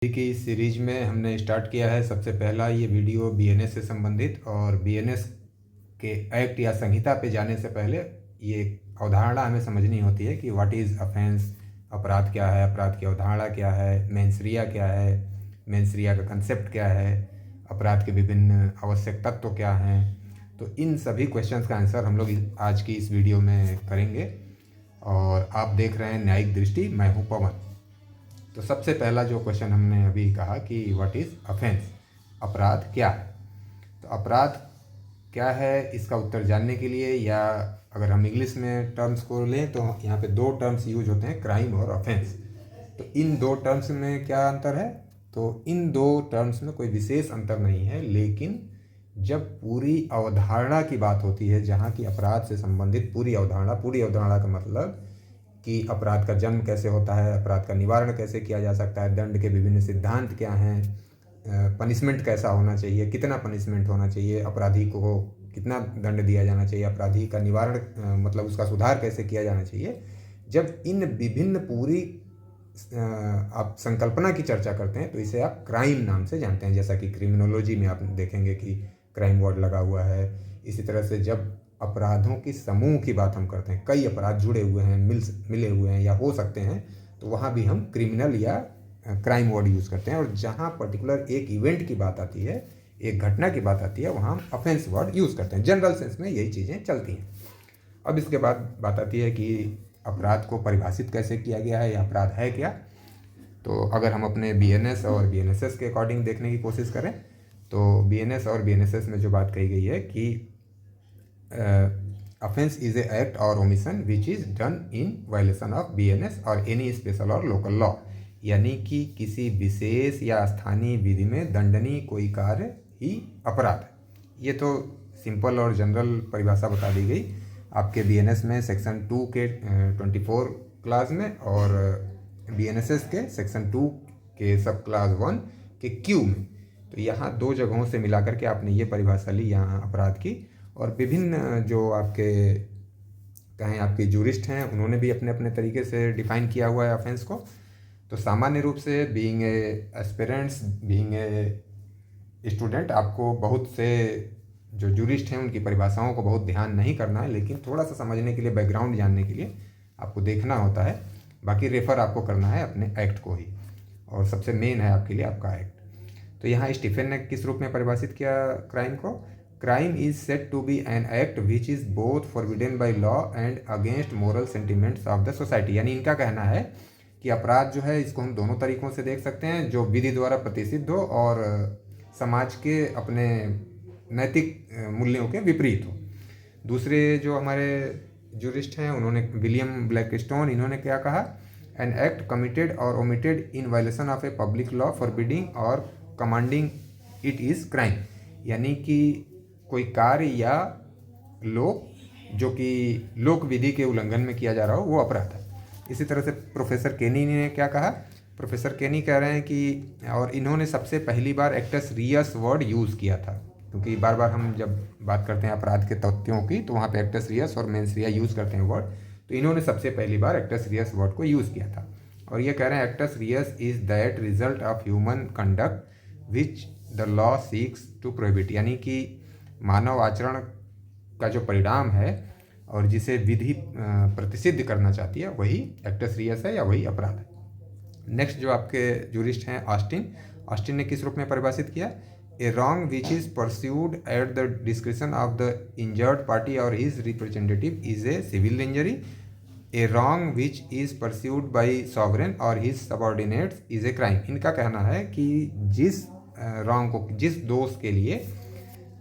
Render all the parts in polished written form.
की इस सीरीज में हमने स्टार्ट किया है। सबसे पहला ये वीडियो बीएनएस से संबंधित, और बीएनएस के एक्ट या संहिता पे जाने से पहले ये अवधारणा हमें समझनी होती है कि व्हाट इज़ अफेंस, अपराध क्या है, अपराध की अवधारणा क्या है, मेंसरिया क्या है, मेंसरिया का कंसेप्ट क्या है, अपराध के विभिन्न आवश्यक तत्व क्या हैं। तो इन सभी क्वेश्चंस का आंसर हम लोग आज की इस वीडियो में करेंगे। और आप देख रहे हैं न्यायिक दृष्टि, मैं हूँ पवन। तो सबसे पहला जो क्वेश्चन हमने अभी कहा कि व्हाट इज़ अफेंस, अपराध क्या है। तो अपराध क्या है, इसका उत्तर जानने के लिए, या अगर हम इंग्लिश में टर्म्स को लें तो यहाँ पे दो टर्म्स यूज होते हैं, क्राइम और अफेंस। तो इन दो टर्म्स में क्या अंतर है? तो इन दो टर्म्स में कोई विशेष अंतर नहीं है, लेकिन जब पूरी अवधारणा की बात होती है, जहाँ की अपराध से संबंधित पूरी अवधारणा का मतलब कि अपराध का जन्म कैसे होता है, अपराध का निवारण कैसे किया जा सकता है, दंड के विभिन्न सिद्धांत क्या हैं, पनिशमेंट कैसा होना चाहिए, कितना पनिशमेंट होना चाहिए, अपराधी को कितना दंड दिया जाना चाहिए, अपराधी का निवारण मतलब उसका सुधार कैसे किया जाना चाहिए। जब इन विभिन्न पूरी आप संकल्पना की चर्चा करते हैं तो इसे आप क्राइम नाम से जानते हैं। जैसा कि क्रिमिनोलॉजी में आप देखेंगे कि क्राइम वर्ड लगा हुआ है। इसी तरह से जब अपराधों की समूह की बात हम करते हैं, कई अपराध जुड़े हुए हैं, मिले हुए हैं या हो सकते हैं, तो वहाँ भी हम क्रिमिनल या क्राइम वर्ड यूज़ करते हैं। और जहाँ पर्टिकुलर एक इवेंट की बात आती है, एक घटना की बात आती है, वहाँ हम अफेंस वर्ड यूज़ करते हैं। जनरल सेंस में यही चीज़ें चलती हैं। अब इसके बाद बात आती है कि अपराध को परिभाषित कैसे किया गया है या अपराध है क्या। तो अगर हम अपने बीएनएस और बीएनएसएस के अकॉर्डिंग देखने की कोशिश करें तो बीएनएस और बीएनएसएस में जो बात कही गई है कि offense is a act or omission which is done in violation of BNS और any special और local law, यानी कि किसी विशेष या स्थानीय विधि में दंडनीय कोई कार्य ही अपराध है। ये तो सिंपल और जनरल परिभाषा बता दी गई आपके बीएनएस में सेक्शन 2 के 24 क्लास में, और बीएनएसएस के सेक्शन 2 के सब क्लास 1 के क्यू में। तो यहाँ दो जगहों से मिलाकर के आपने ये परिभाषा ली यहाँ अपराध की। और विभिन्न जो आपके कहें आपके जूरिस्ट हैं, उन्होंने भी अपने अपने तरीके से डिफाइन किया हुआ है ऑफेंस को। तो सामान्य रूप से being a aspirants, being a student, आपको बहुत से जो जूरिस्ट हैं उनकी परिभाषाओं को बहुत ध्यान नहीं करना है, लेकिन थोड़ा सा समझने के लिए, बैकग्राउंड जानने के लिए आपको देखना होता है। बाकी रेफ़र आपको करना है अपने एक्ट को ही, और सबसे मेन है आपके लिए आपका एक्ट। तो यहाँ स्टीफन ने किस रूप में परिभाषित किया क्राइम को? Crime is said to be an act which is both forbidden by law and against moral sentiments of the society. यानी इनका कहना है कि अपराध जो है, इसको हम दोनों तरीक़ों से देख सकते हैं, जो विधि द्वारा प्रतिषिद्ध हो और समाज के अपने नैतिक मूल्यों के विपरीत हो। दूसरे जो हमारे जूरिस्ट हैं, उन्होंने विलियम ब्लैकस्टोन, इन्होंने क्या कहा? एन एक्ट कमिटेड और omitted in violation of a public law forbidding और कमांडिंग इट इज़ क्राइम। यानी कि कोई कार्य या लोक जो कि लोक विधि के उल्लंघन में किया जा रहा हो, वो अपराध है। इसी तरह से प्रोफेसर केनी ने क्या कहा? प्रोफेसर केनी कह रहे हैं कि, और इन्होंने सबसे पहली बार एक्टस रियस वर्ड यूज़ किया था, क्योंकि बार बार हम जब बात करते हैं अपराध के तथ्यों की तो वहाँ पे एक्टस रियस और मेंस रिया यूज़ करते हैं वर्ड। तो इन्होंने सबसे पहली बार एक्टस रियस वर्ड को यूज़ किया था। और ये कह रहे हैं actus reus is that result of human conduct which the law seeks to prohibit. यानी कि मानव आचरण का जो परिणाम है और जिसे विधि प्रतिषिद्ध करना चाहती है, वही एक्टस रियस है या वही अपराध है। नेक्स्ट जो आपके जूरिस्ट हैं ऑस्टिन ने किस रूप में परिभाषित किया? A wrong which is pursued at the description of the injured party और his representative is a civil injury. A wrong which is pursued by sovereign और his subordinates is a crime. इनका कहना है कि जिस रॉन्ग को, जिस दोष के लिए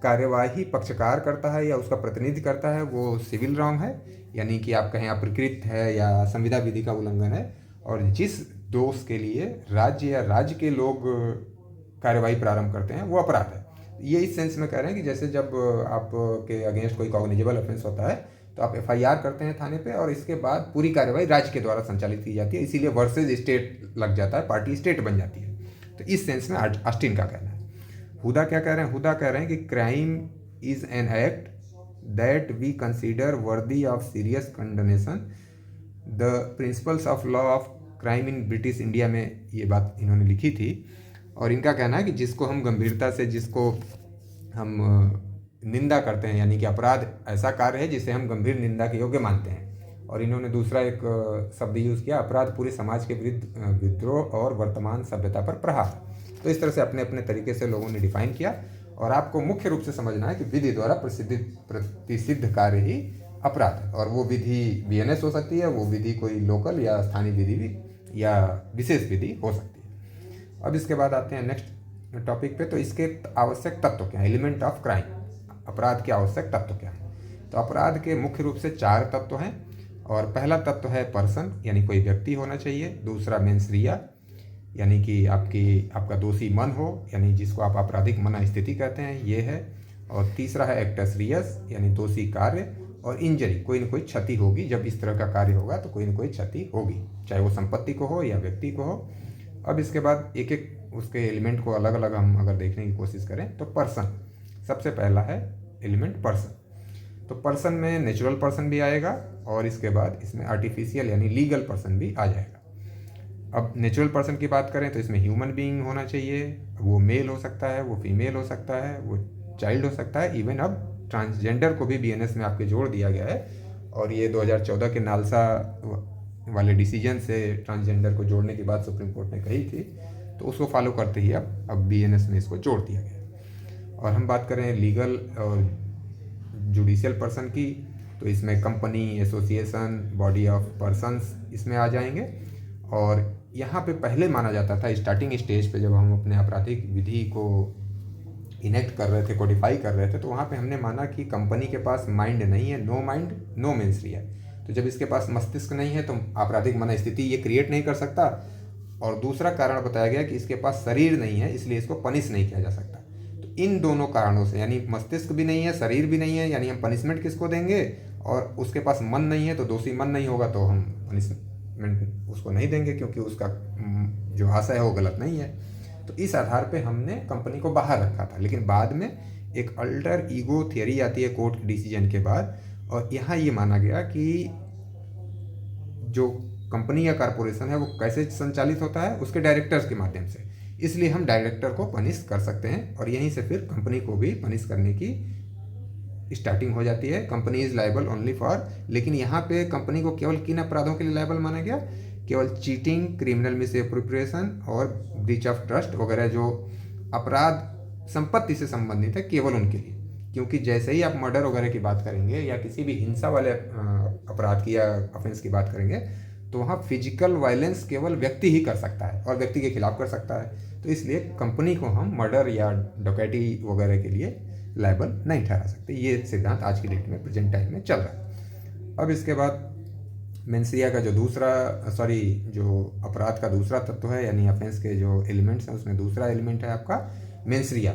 कार्यवाही पक्षकार करता है या उसका प्रतिनिधि करता है, वो सिविल रॉन्ग है, यानी कि आप कहें अपकृत है या संविदा विधि का उल्लंघन है। और जिस दोष के लिए राज्य या राज्य के लोग कार्यवाही प्रारंभ करते हैं, वो अपराध है। ये इस सेंस में कह रहे हैं कि जैसे जब आपके अगेंस्ट कोई कॉग्निजेबल ऑफेंस होता है तो आप एफआईआर करते हैं थाने पे, और इसके बाद पूरी कार्यवाही राज्य के द्वारा संचालित की जाती है, इसीलिए वर्सेज स्टेट लग जाता है, पार्टी स्टेट बन जाती है। तो इस सेंस में ऑस्टिन का कहना है। हुदा क्या कह रहे हैं? हुदा कह रहे हैं कि crime is an act that we consider worthy of serious condemnation the principles of law of crime in British India में ये बात इन्होंने लिखी थी। और इनका कहना है कि जिसको हम गंभीरता से, जिसको हम निंदा करते हैं, यानी कि अपराध ऐसा कार्य है जिसे हम गंभीर निंदा के योग्य मानते हैं। और इन्होंने दूसरा एक शब्द यूज़ किया, अपराध पूरे समाज के विरुद्ध विद्रोह और वर्तमान सभ्यता पर प्रहार। तो इस तरह से अपने अपने तरीके से लोगों ने डिफाइन किया। और आपको मुख्य रूप से समझना है कि विधि द्वारा प्रतिसिद्ध कार्य ही अपराध है। और वो विधि बीएनएस हो सकती है, वो विधि कोई लोकल या स्थानीय विधि भी या विशेष विधि हो सकती है। अब इसके बाद आते हैं नेक्स्ट टॉपिक पे। तो इसके आवश्यक तत्व क्या है, एलिमेंट ऑफ क्राइम, अपराध के आवश्यक तत्व क्या है। तो अपराध के मुख्य रूप से 4 तत्व हैं। और पहला तत्व है पर्सन, यानी कोई व्यक्ति होना चाहिए। दूसरा मेंस रिया, यानी कि आपका दोषी मन हो, यानी जिसको आप आपराधिक मना स्थिति कहते हैं, ये है। और तीसरा है एक्टस रियस, यानी दोषी कार्य। और इंजरी, कोई न कोई क्षति होगी। जब इस तरह का कार्य होगा तो कोई न कोई क्षति होगी, चाहे वो संपत्ति को हो या व्यक्ति को हो। अब इसके बाद एक एक उसके एलिमेंट को अलग अलग हम अगर देखने की कोशिश करें तो पर्सन सबसे पहला है एलिमेंट पर्सन। तो पर्सन में नेचुरल पर्सन भी आएगा और इसके बाद इसमें आर्टिफिशियल यानी लीगल पर्सन भी आ जाएगा। अब नेचुरल पर्सन की बात करें तो इसमें ह्यूमन बीइंग होना चाहिए। वो मेल हो सकता है, वो फीमेल हो सकता है, वो चाइल्ड हो सकता है। इवन अब ट्रांसजेंडर को भी बीएनएस में आपके जोड़ दिया गया है। और ये 2014 के नालसा वाले डिसीजन से ट्रांसजेंडर को जोड़ने की बात सुप्रीम कोर्ट ने कही थी, तो उसको फॉलो करते ही अब बीएनएस में इसको जोड़ दिया गया। और हम बात करें लीगल और जुडिशियल पर्सन की, तो इसमें company, association, body of persons इसमें आ जाएंगे। और यहाँ पे पहले माना जाता था स्टार्टिंग स्टेज पे, जब हम अपने आपराधिक विधि को इनेक्ट कर रहे थे, कोडिफाई कर रहे थे, तो वहाँ पे हमने माना कि कंपनी के पास माइंड नहीं है, no mind no mens rea. तो जब इसके पास मस्तिष्क नहीं है तो आपराधिक मन स्थिति ये क्रिएट नहीं कर सकता। और दूसरा कारण बताया गया कि इसके पास शरीर नहीं है, इसलिए इसको पनिश नहीं किया जा सकता। तो इन दोनों कारणों से, यानी मस्तिष्क भी नहीं है, शरीर भी नहीं है, यानी हम पनिशमेंट किसको देंगे। और उसके पास मन नहीं है, तो दोषी मन नहीं होगा तो हम पनिशमेंट उसको नहीं देंगे, क्योंकि उसका जो आशय है वो गलत नहीं है। तो इस आधार पे हमने कंपनी को बाहर रखा था। लेकिन बाद में एक अल्टर ईगो थियरी आती है कोर्ट के डिसीजन के बाद, और यहाँ ये माना गया कि जो कंपनी या कॉरपोरेशन है वो कैसे संचालित होता है, उसके डायरेक्टर्स के माध्यम से। इसलिए हम डायरेक्टर को पनिश कर सकते हैं और यहीं से फिर कंपनी को भी पनिश करने की स्टार्टिंग हो जाती है। Company is liable only for, लेकिन यहाँ पे कंपनी को केवल किन अपराधों के लिए लायबल माना गया, केवल चीटिंग, क्रिमिनल मिसएप्रोप्रिएशन और ब्रीच ऑफ ट्रस्ट वगैरह जो अपराध संपत्ति से संबंधित है, केवल उनके लिए। क्योंकि जैसे ही आप मर्डर वगैरह की बात करेंगे या किसी भी हिंसा वाले अपराध की या ऑफेंस की बात करेंगे, तो वहाँ फिजिकल वायलेंस केवल व्यक्ति ही कर सकता है और व्यक्ति के खिलाफ कर सकता है। तो इसलिए कंपनी को हम मर्डर या डकैती वगैरह के लिए लायबल नहीं ठहरा सकते। ये सिद्धांत आज की डेट में, प्रेजेंट टाइम में चल रहा है। अब इसके बाद मेंसिया का जो अपराध का दूसरा तत्व है, यानी ऑफेंस के जो एलिमेंट्स हैं, उसमें दूसरा एलिमेंट है आपका मेंसरिया।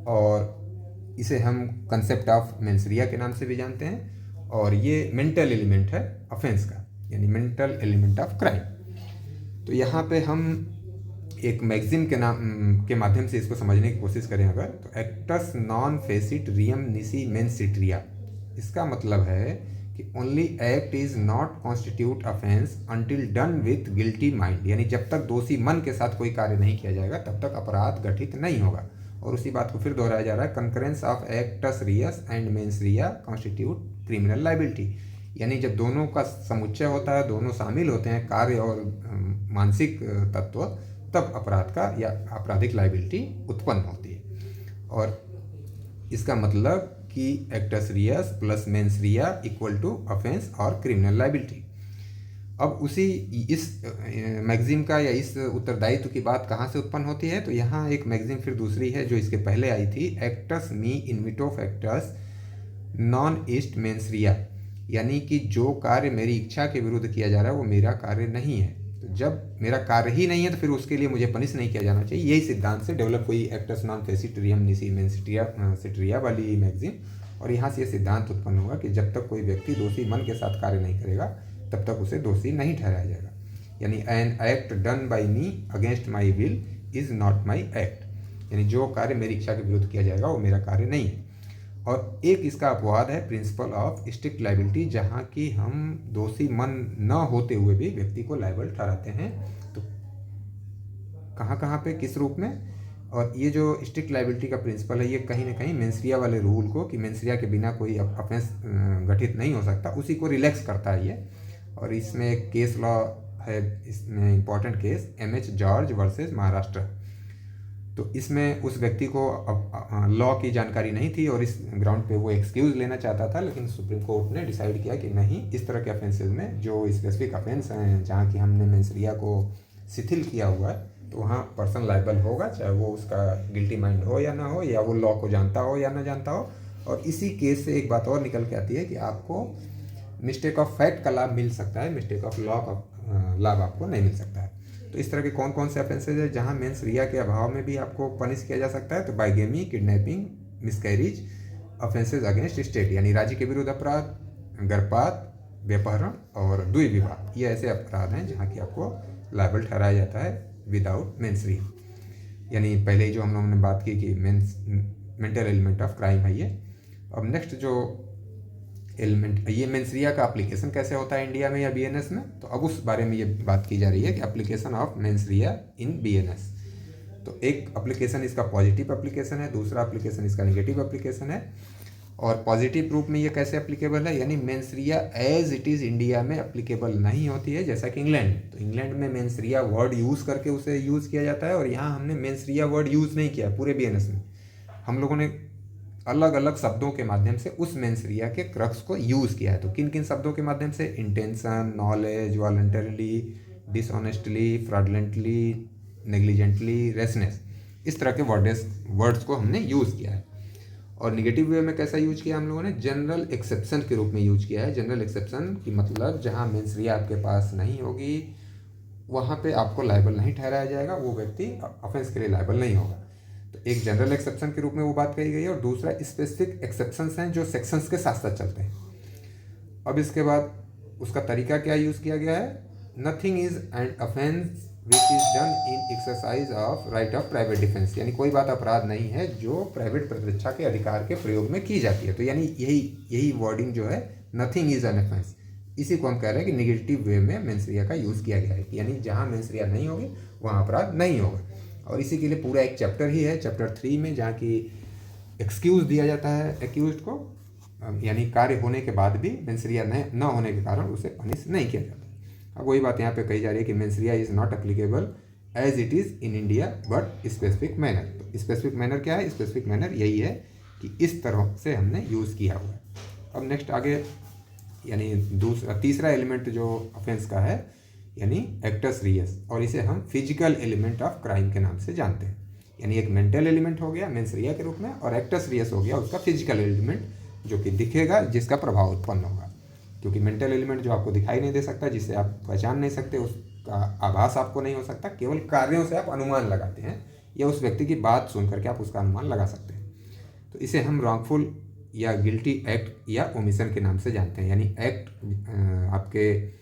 और इसे हम कंसेप्ट ऑफ मेंसरिया के नाम से भी जानते हैं। और ये मेंटल एलिमेंट है ऑफेंस का, यानी मेंटल एलिमेंट ऑफ क्राइम। तो यहाँ पे हम एक मैगजीन के माध्यम से इसको समझने की कोशिश करें अगर, तो एक्टस नॉन फेसिट रियम निसी मेंसिट्रिया। इसका मतलब है कि only act is not constitute offence until done with guilty mind, यानी जब तक दोषी मन के साथ कोई कार्य नहीं किया जाएगा तब तक अपराध गठित नहीं होगा। और उसी बात को फिर दोहराया जा रहा है, concurrence of actus reus and mens rea constitute criminal liability, यानी जब दोनों का समुच्चय होता है, दोनों शामिल होते हैं, कार्य और मानसिक तत्व, तब अपराध का या आपराधिक लाइबिलिटी उत्पन्न होती है। और इसका मतलब कि actus reus plus mens rea equal to offence और क्रिमिनल लाइबिलिटी। अब इस मैगजीन का या इस उत्तरदायित्व की बात कहाँ से उत्पन्न होती है, तो यहाँ एक मैगजीन फिर दूसरी है जो इसके पहले आई थी, actus me invito factus non est mens rea, यानी कि जो कार्य मेरी इच्छा के विरुद्ध किया जा रहा है वो मेरा कार्य नहीं है। तो जब मेरा कार्य ही नहीं है तो फिर उसके लिए मुझे पनिश नहीं किया जाना चाहिए। यही सिद्धांत से डेवलप हुई एक्टस नॉन फेसिट रियम निसी मेंसिट्रिया वाली मैगजीन। और यहाँ से ये सिद्धांत उत्पन्न हुआ कि जब तक कोई व्यक्ति दोषी मन के साथ कार्य नहीं करेगा तब तक उसे दोषी नहीं ठहराया जाएगा। यानी an act done by me against my will is not my act, यानी जो कार्य मेरी इच्छा के विरुद्ध किया जाएगा वो मेरा कार्य नहीं है। और एक इसका अपवाद है प्रिंसिपल ऑफ स्ट्रिक्ट लाइबिलिटी, जहाँ की हम दोषी मन न होते हुए भी व्यक्ति को लाइबल ठहराते हैं। तो कहाँ कहाँ पे, किस रूप में? और ये जो स्ट्रिक्ट लाइबिलिटी का प्रिंसिपल है, ये कहीं ना कहीं मेंसरिया वाले रूल को, कि मेंसरिया के बिना कोई ऑफेंस गठित नहीं हो सकता, उसी को रिलैक्स करता है ये। और इसमें एक केस लॉ है, इसमें important case MH George versus Maharashtra. तो इसमें उस व्यक्ति को लॉ की जानकारी नहीं थी और इस ग्राउंड पे वो एक्सक्यूज़ लेना चाहता था, लेकिन सुप्रीम कोर्ट ने डिसाइड किया कि नहीं, इस तरह के ऑफेंसेस में जो स्पेसिफिक ऑफेंस हैं, जहाँ की हमने मेंसरिया को शिथिल किया हुआ है, तो वहाँ पर्सन लाइबल होगा, चाहे वो उसका गिल्टी माइंड हो या ना हो, या वो लॉ को जानता हो या ना जानता हो। और इसी केस से एक बात और निकल के आती है कि आपको मिस्टेक ऑफ फैक्ट का लाभ मिल सकता है, मिस्टेक ऑफ लॉ का लाभ आपको नहीं मिल सकता है। तो इस तरह के कौन कौन से ऑफेंसेज है जहाँ मेंसरिया के अभाव में भी आपको पनिश किया जा सकता है? तो bigamy, kidnapping, miscarriage, offences against state यानी राज्य के विरुद्ध अपराध, गर्भपात, व्यपहरण और द्वि विवाह, ये ऐसे अपराध हैं जहाँ की आपको लायबल ठहराया जाता है विदाउट मेंसरिया। यानी पहले ही जो हम लोगों ने बात की कि मेंटल एलिमेंट ऑफ क्राइम है ये। अब नेक्स्ट जो एलिमेंट, ये मेंसरिया का एप्लीकेशन कैसे होता है इंडिया में या BNS में, तो अब उस बारे में ये बात की जा रही है कि application of mens rea in BNS। तो एक एप्लीकेशन इसका पॉजिटिव एप्लीकेशन है, दूसरा एप्लीकेशन इसका नेगेटिव एप्लीकेशन है। और पॉजिटिव रूप में ये कैसे एप्लीकेबल है, यानी mens rea as it is India में एप्लीकेबल नहीं होती है, जैसा कि इंग्लैंड। तो इंग्लैंड में मेंसरिया वर्ड यूज़ करके उसे यूज़ किया जाता है, और यहाँ हमने मेंसरिया वर्ड यूज़ नहीं किया पूरे BNS में। हम लोगों ने अलग अलग शब्दों के माध्यम से उस मेंसरिया के क्रक्स को यूज़ किया है। तो किन किन शब्दों के माध्यम से? Intention, knowledge, voluntarily, dishonestly, fraudulently, negligently, rashness, इस तरह के वर्ड्स को हमने यूज़ किया है। और निगेटिव वे में कैसा यूज किया हम लोगों ने? जनरल एक्सेप्शन के रूप में यूज किया है। जनरल एक्सेप्शन की मतलब जहाँ मेंसरिया आपके पास नहीं होगी वहाँ पे आपको लायबल नहीं ठहराया जाएगा, वो व्यक्ति ऑफेंस के लिए लायबल नहीं होगा। तो एक जनरल एक्सेप्शन के रूप में वो बात कही गई है, और दूसरा स्पेसिफिक एक्सेप्शंस हैं जो सेक्शंस के साथ साथ चलते हैं। अब इसके बाद उसका तरीका क्या यूज़ किया गया है? Nothing is an offence which is done in exercise of right of private defence, यानी कोई बात अपराध नहीं है जो प्राइवेट प्रतिरक्षा के अधिकार के प्रयोग में की जाती है। तो यानी यही वर्डिंग जो है, नथिंग इज एन ऑफेंस, इसी को हम कह रहे हैं कि निगेटिव वे में मेंसरिया का यूज़ किया गया है, यानी जहाँ मेंसरिया नहीं होगी वहाँ अपराध नहीं होगा। और इसी के लिए पूरा एक चैप्टर ही है, चैप्टर 3 में, जहाँ की एक्सक्यूज़ दिया जाता है एक्यूज को, यानी कार्य होने के बाद भी मेंसरिया न होने के कारण उसे पनिश नहीं किया जाता। अब वही बात यहाँ पे कही जा रही है कि mens rea is not applicable as it is in India but specific manner. तो स्पेसिफिक मैनर क्या है? स्पेसिफिक मैनर यही है कि इस तरह से हमने यूज़ किया हुआ है। अब नेक्स्ट आगे, यानी तीसरा एलिमेंट जो ऑफेंस का है, यानी एक्टस रियस, और इसे हम फिजिकल एलिमेंट ऑफ क्राइम के नाम से जानते हैं। यानी एक मेंटल एलिमेंट हो गया मेंसरिया के रूप में, और एक्टस रियस हो गया उसका फिजिकल एलिमेंट जो कि दिखेगा, जिसका प्रभाव उत्पन्न होगा। क्योंकि मेंटल एलिमेंट जो आपको दिखाई नहीं दे सकता, जिसे आप पहचान नहीं सकते, उसका आभास आपको नहीं हो सकता, केवल कार्यों से आप अनुमान लगाते हैं, या उस व्यक्ति की बात सुन करके आप उसका अनुमान लगा सकते हैं। तो इसे हम रॉन्गफुल या गिल्टी एक्ट या ओमिशन के नाम से जानते हैं। यानी एक्ट, आपके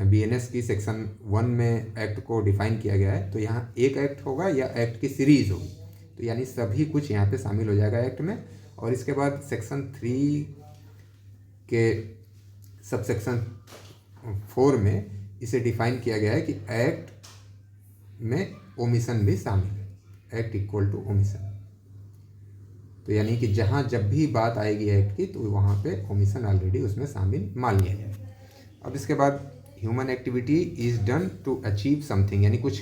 BNS की सेक्शन 1 में एक्ट को डिफाइन किया गया है, तो यहाँ एक एक्ट होगा या एक्ट की सीरीज होगी, तो यानी सभी कुछ यहाँ पे शामिल हो जाएगा एक्ट में। और इसके बाद सेक्शन 3 के सबसेक्शन 4 में इसे डिफाइन किया गया है कि एक्ट में ओमिशन भी शामिल है, एक्ट इक्वल टू ओमिशन। तो यानी कि जहाँ जब भी बात आएगी एक्ट की, तो वहाँ पे ओमिशन ऑलरेडी उसमें शामिल मान लिया जाए। अब इसके बाद human activity is done to achieve something, यानी कुछ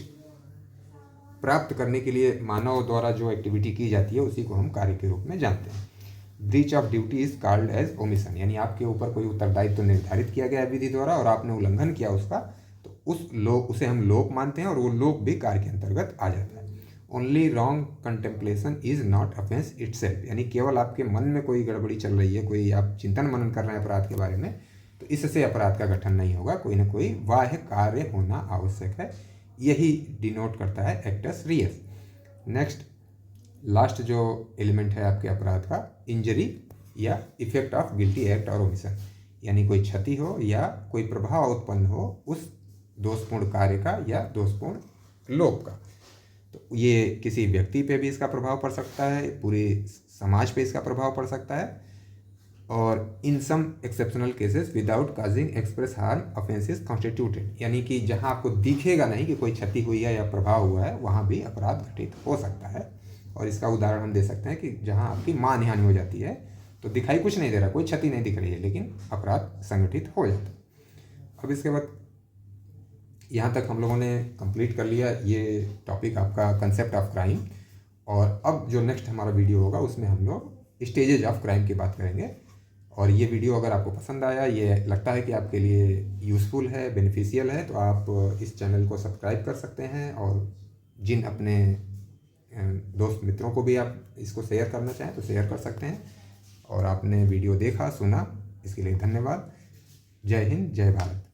प्राप्त करने के लिए मानव द्वारा जो एक्टिविटी की जाती है उसी को हम कार्य के रूप में जानते हैं। Breach of duty is called as omission, यानी आपके ऊपर कोई उत्तरदायित्व तो निर्धारित किया गया है विधि द्वारा और आपने उल्लंघन किया उसका, तो उसे हम लोक मानते हैं, और वो लोक भी कार्य के अंतर्गत आ जाता है। Only wrong contemplation is not offence itself, यानी केवल आपके मन में कोई गड़बड़ी चल रही है, कोई आप चिंतन मनन कर रहे हैं अपराध के बारे में, तो इससे अपराध का गठन नहीं होगा, कोई ना कोई बाह्य कार्य होना आवश्यक है। यही डिनोट करता है एक्टस रियस। नेक्स्ट लास्ट जो एलिमेंट है आपके अपराध का, इंजरी या इफेक्ट ऑफ गिल्टी एक्ट और ओमिशन, यानी कोई क्षति हो या कोई प्रभाव उत्पन्न हो उस दोषपूर्ण कार्य का या दोषपूर्ण लोक का। तो ये किसी व्यक्ति पे भी इसका प्रभाव पड़ सकता है, पूरी समाज पे इसका प्रभाव पड़ सकता है। और in some exceptional cases without causing express harm offence is constituted, यानी कि जहाँ आपको दिखेगा नहीं कि कोई क्षति हुई है या प्रभाव हुआ है, वहाँ भी अपराध घटित हो सकता है। और इसका उदाहरण हम दे सकते हैं कि जहाँ आपकी मान हानि हो जाती है तो दिखाई कुछ नहीं दे रहा, कोई क्षति नहीं दिख रही है, लेकिन अपराध संगठित हो जाता है। अब इसके बाद यहाँ तक हम लोगों ने कंप्लीट कर लिया ये टॉपिक आपका कंसेप्ट ऑफ क्राइम। और अब जो नेक्स्ट हमारा वीडियो होगा उसमें हम लोग स्टेजेज ऑफ क्राइम की बात करेंगे। और ये वीडियो अगर आपको पसंद आया, ये लगता है कि आपके लिए यूज़फुल है, बेनिफिशियल है, तो आप इस चैनल को सब्सक्राइब कर सकते हैं। और जिन अपने दोस्त मित्रों को भी आप इसको शेयर करना चाहें तो शेयर कर सकते हैं। और आपने वीडियो देखा सुना, इसके लिए धन्यवाद। जय हिंद, जय भारत।